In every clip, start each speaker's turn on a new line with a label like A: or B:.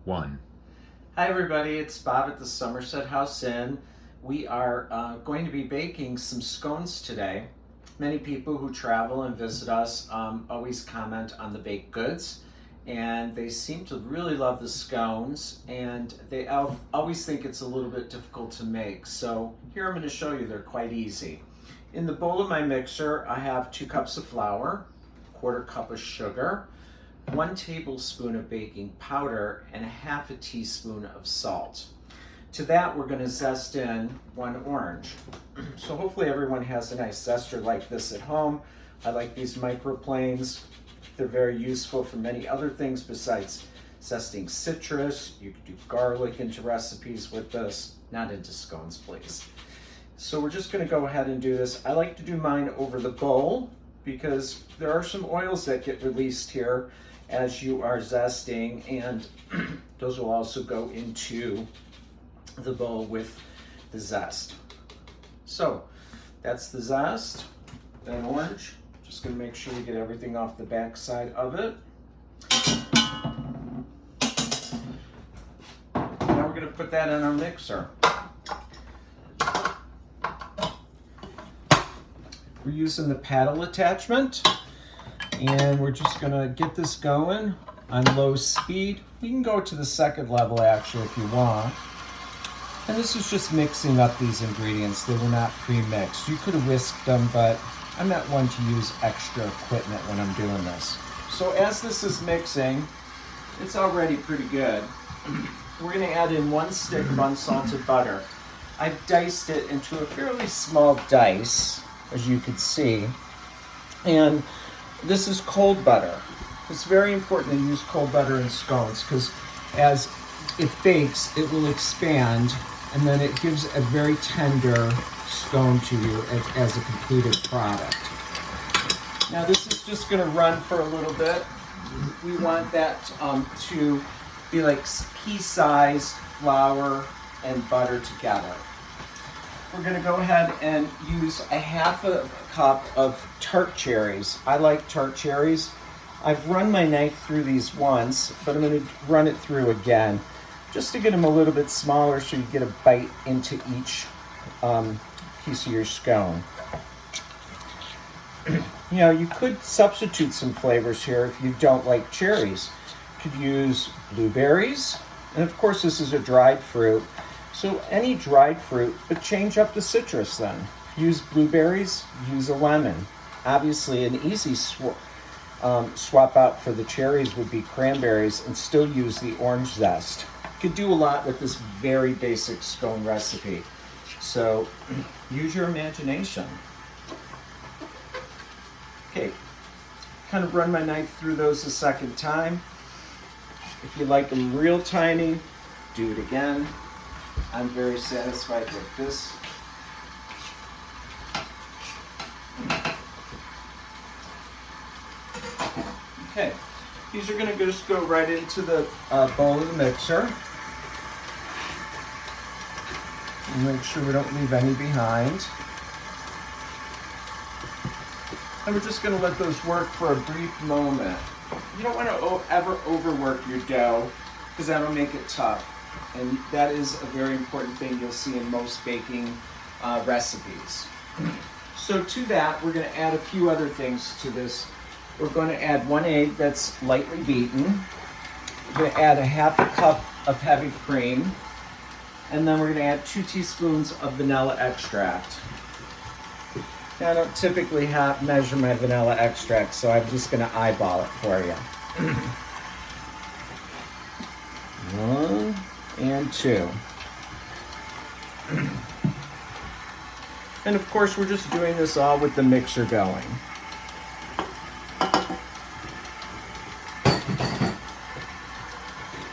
A: 1.
B: Hi everybody, it's Bob at the Somerset House Inn. We are going to be baking some scones today. Many people who travel and visit us always comment on the baked goods, and they seem to really love the scones, and they always think it's a little bit difficult to make. So here I'm going to show you they're quite easy. In the bowl of my mixer, I have 2 cups of flour, 1/4 cup of sugar, 1 tablespoon of baking powder, and 1/2 teaspoon of salt. To that, we're going to zest in 1 orange. So hopefully everyone has a nice zester like this at home. I like these microplanes. They're very useful for many other things besides zesting citrus. You could do garlic into recipes with this, not into scones, please. So we're just going to go ahead and do this. I like to do mine over the bowl because there are some oils that get released here as you are zesting, and those will also go into the bowl with the zest. So that's the zest, that orange. Just going to make sure we get everything off the back side of it. Now we're going to put that in our mixer. We're using the paddle attachment, and we're just gonna get this going on low speed. You can go to the 2nd level actually if you want. And this is just mixing up these ingredients. They were not pre-mixed. You could have whisked them, but I'm not one to use extra equipment when I'm doing this. So as this is mixing, it's already pretty good. We're gonna add in 1 stick of unsalted butter. I've diced it into a fairly small dice, as you can see. And this is cold butter. It's very important to use cold butter in scones because as it bakes, it will expand, and then it gives a very tender scone to you as a completed product. Now this is just going to run for a little bit. We want that to be like pea-sized flour and butter together. We're going to go ahead and use 1/2 cup of tart cherries. I like tart cherries. I've run my knife through these once, but I'm going to run it through again just to get them a little bit smaller so you get a bite into each piece of your scone. You know, you could substitute some flavors here if you don't like cherries. You could use blueberries, and of course this is a dried fruit. So any dried fruit, but change up the citrus then. Use blueberries, use a lemon. Obviously an easy swap out for the cherries would be cranberries, and still use the orange zest. You could do a lot with this very basic scone recipe. So use your imagination. Okay, kind of run my knife through those a 2nd time. If you like them real tiny, do it again. I'm very satisfied with this. Okay, these are going to just go right into the bowl of the mixer. And make sure we don't leave any behind. And we're just going to let those work for a brief moment. You don't want to ever overwork your dough because that'll make it tough. And that is a very important thing you'll see in most baking recipes. So to that, we're going to add a few other things to this. We're going to add 1 egg that's lightly beaten. We're going to add 1/2 cup of heavy cream. And then we're going to add 2 teaspoons of vanilla extract. Now, I don't typically measure my vanilla extract, so I'm just going to eyeball it for you. 1 and 2. And of course, we're just doing this all with the mixer going.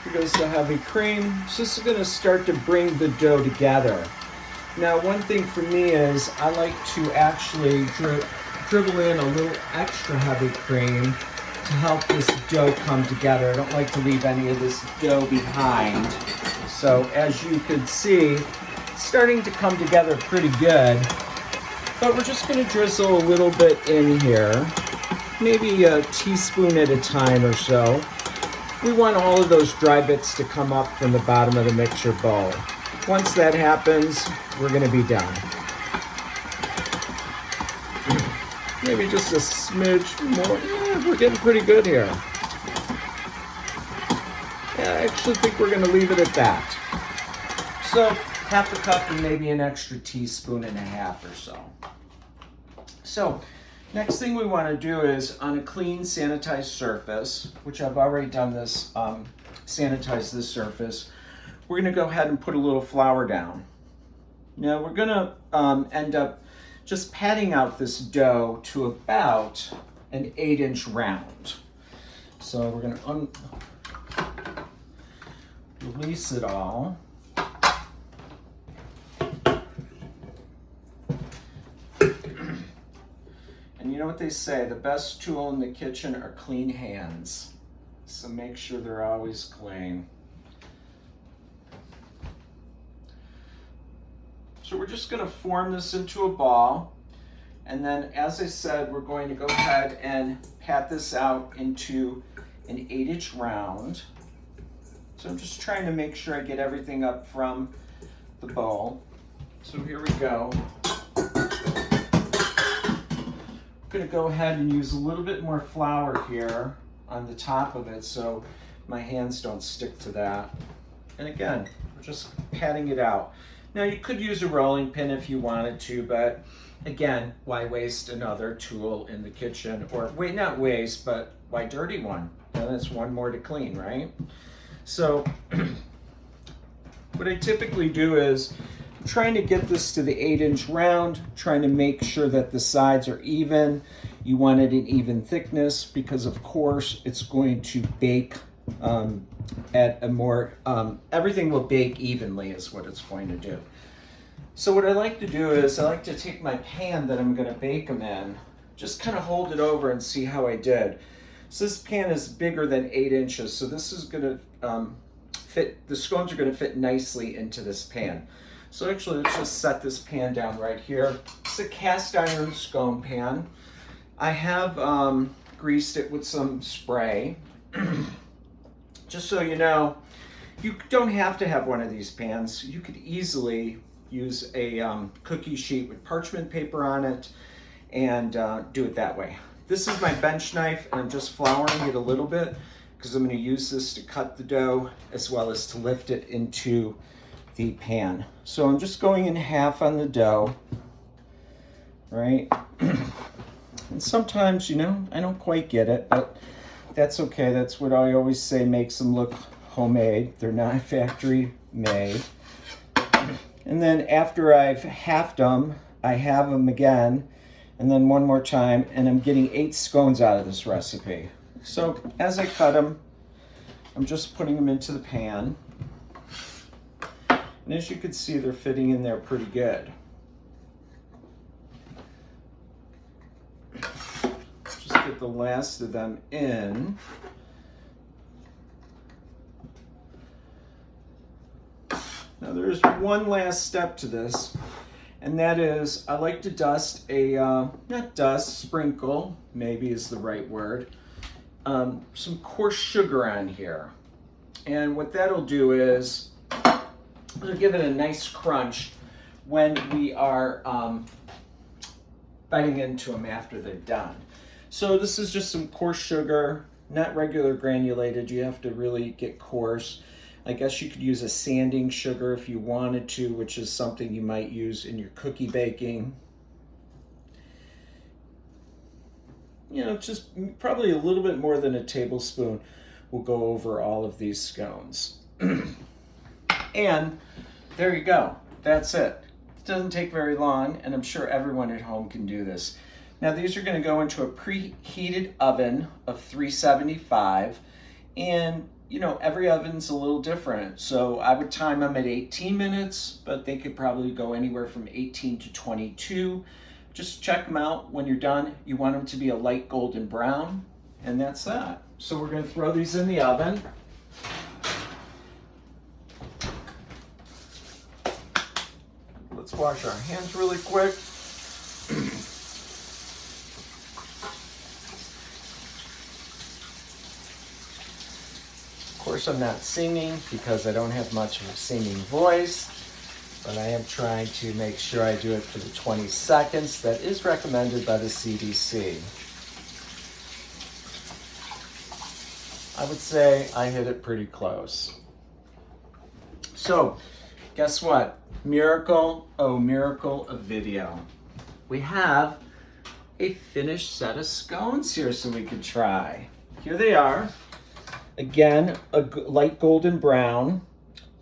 B: Here goes the heavy cream. So this is going to start to bring the dough together. Now, one thing for me is I like to actually dribble in a little extra heavy cream to help this dough come together. I don't like to leave any of this dough behind. So as you can see, it's starting to come together pretty good. But we're just going to drizzle a little bit in here, maybe a teaspoon at a time or so. we want all of those dry bits to come up from the bottom of the mixer bowl. Once that happens, we're going to be done. Maybe just a smidge more. Yeah, we're getting pretty good here. Yeah, I actually think we're going to leave it at that. So, half a cup and maybe an extra teaspoon and a half or so. So, next thing we want to do is on a clean sanitized surface, which I've already done this, sanitize this surface, we're going to go ahead and put a little flour down. Now we're going to end up just patting out this dough to about an 8-inch round. So we're going to release it all. And you know what they say, the best tool in the kitchen are clean hands. So make sure they're always clean. So we're just going to form this into a ball. And then, as I said, we're going to go ahead and pat this out into an 8-inch round. So I'm just trying to make sure I get everything up from the bowl. So here we go. I'm going to go ahead and use a little bit more flour here on the top of it so my hands don't stick to that. And again, we're just patting it out. Now you could use a rolling pin if you wanted to, but again, why waste another tool in the kitchen? Or wait, not waste, but why dirty one? Now that's one more to clean, right? So what I typically do is I'm trying to get this to the 8-inch round, trying to make sure that the sides are even. You want it an even thickness because of course it's going to bake at a more, everything will bake evenly is what it's going to do. So what I like to do is I like to take my pan that I'm going to bake them in, just kind of hold it over and see how I did. So this pan is bigger than 8 inches, so this is going to fit, the scones are going to fit nicely into this pan. So actually let's just set this pan down right here. It's a cast iron scone pan. I have greased it with some spray. Just so you know, you don't have to have one of these pans. You could easily use a cookie sheet with parchment paper on it and do it that way. This is my bench knife and I'm just flouring it a little bit because I'm going to use this to cut the dough as well as to lift it into the pan. So I'm just going in half on the dough, right? And sometimes, you know, I don't quite get it, but that's okay. That's what I always say makes them look homemade. They're not factory made. And then after I've halved them, I halve them again, and then one more time, and I'm getting 8 scones out of this recipe. So as I cut them, I'm just putting them into the pan. And as you can see, they're fitting in there pretty good. Just get the last of them in. Now there's one last step to this, and that is I like to dust a, not dust, sprinkle, maybe is the right word, some coarse sugar on here. And what that'll do is it'll give it a nice crunch when we are biting into them after they're done. So this is just some coarse sugar, not regular granulated. You have to really get coarse. I guess you could use a sanding sugar if you wanted to, which is something you might use in your cookie baking. You know, just probably a little bit more than a tablespoon will go over all of these scones. And there you go. That's it. It doesn't take very long, and I'm sure everyone at home can do this. Now these are going to go into a preheated oven of 375, and you know, every oven's a little different. So I would time them at 18 minutes, but they could probably go anywhere from 18 to 22. Just check them out when you're done. You want them to be a light golden brown, and that's that. So we're going to throw these in the oven. Let's wash our hands really quick. course, I'm not singing because I don't have much of a singing voice, but I am trying to make sure I do it for the 20 seconds that is recommended by the CDC. I would say I hit it pretty close. So, guess what? Miracle, oh miracle of video. We have a finished set of scones here so we could try. Here they are. Again, a light golden brown.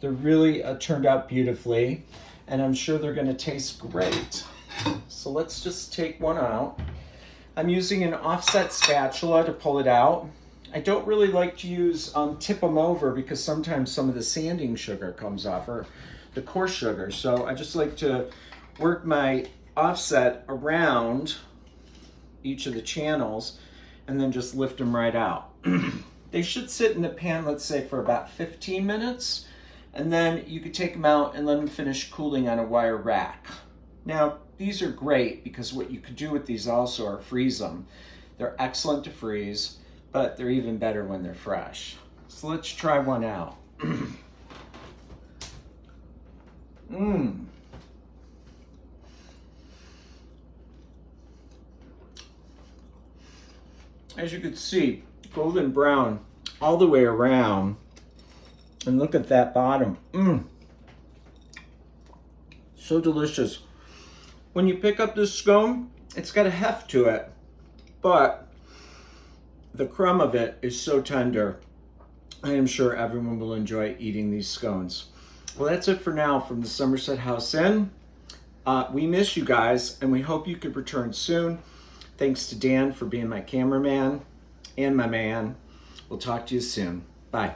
B: They're really turned out beautifully, and I'm sure they're gonna taste great. So let's just take one out. I'm using an offset spatula to pull it out. I don't really like to use tip them over because sometimes some of the sanding sugar comes off, or the coarse sugar. So I just like to work my offset around each of the channels and then just lift them right out. They should sit in the pan, let's say, for about 15 minutes, and then you could take them out and let them finish cooling on a wire rack. Now, these are great because what you could do with these also are freeze them. They're excellent to freeze, but they're even better when they're fresh. So let's try one out. As you can see, golden brown all the way around. And look at that bottom. So delicious. When you pick up this scone, it's got a heft to it, but the crumb of it is so tender. I am sure everyone will enjoy eating these scones. Well, that's it for now from the Somerset House Inn. We miss you guys, and we hope you could return soon. Thanks to Dan for being my cameraman and my man. We'll talk to you soon. Bye.